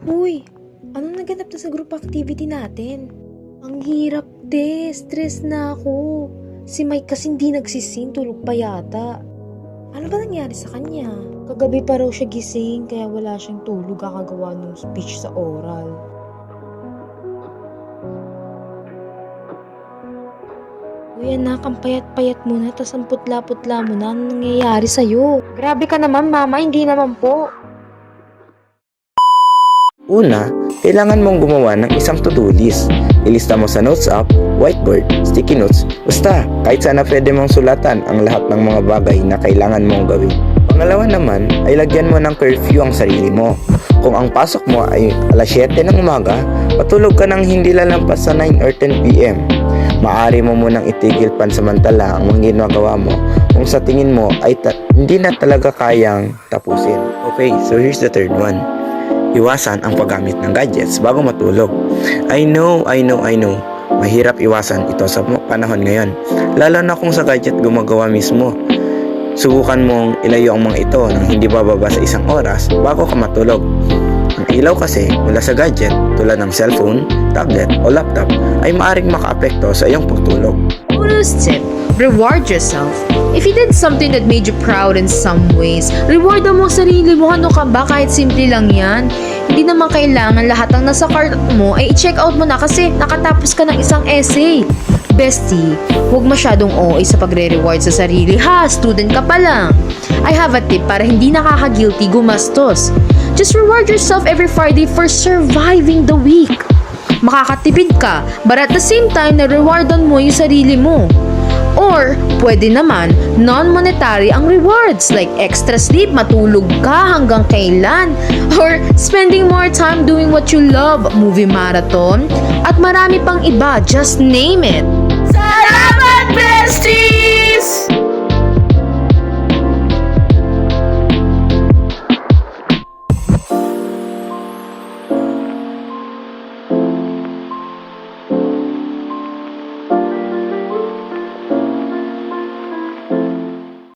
Uy, anong naganap na sa group activity natin? Ang hirap stress na ako. Si Mike kasi hindi nagsising, tulog pa yata. Ano ba nangyari sa kanya? Kagabi pa raw siya gising kaya wala siyang tulog kakagawa ng speech sa oral. Uy anak, ang payat-payat mo na, tas ang putla-putla mo na. Anong nangyayari sa'yo? Grabe ka naman mama, hindi naman po. Una, kailangan mong gumawa ng isang to-do list. Ilista mo sa notes app, whiteboard, sticky notes, basta kahit saan na pwede mong sulatan ang lahat ng mga bagay na kailangan mong gawin. Pangalawa naman ay lagyan mo ng curfew ang sarili mo. Kung ang pasok mo ay alas 7 ng umaga, patulog ka ng hindi lalampas sa 9 or 10 PM. Maaari mo munang itigil pansamantala ang mga ginagawa mo kung sa tingin mo ay hindi na talaga kayang tapusin. Okay, so here's the third one. Iwasan ang paggamit ng gadgets bago matulog. I know. Mahirap iwasan ito sa panahon ngayon. Lalo na kung sa gadget gumagawa mismo. Subukan mong ilayo ang mga ito nang hindi bababa sa 1 oras bago ka matulog. Ang ilaw kasi mula sa gadget tulad ng cellphone, tablet o laptop ay maaaring makaapekto sa iyong pagtulog. Bonus tip, reward yourself. If you did something that made you proud in some ways, reward mo ang sarili mo. Ano ka ba? Kahit simple lang yan. Hindi naman kailangan lahat ng nasa cart mo ay i-check out mo na kasi nakatapos ka ng isang essay. Bestie, huwag masyadong OA sa pagre-reward sa sarili ha, student ka pa lang. I have a tip para hindi nakaka-guilty gumastos. Just reward yourself every Friday for surviving the week. Makakatipid ka, but at the same time, na-rewardan mo yung sarili mo. Or, pwede naman, non-monetary ang rewards like extra sleep, matulog ka hanggang kailan, or spending more time doing what you love, movie marathon, at marami pang iba, just name it. Salamat, bestie!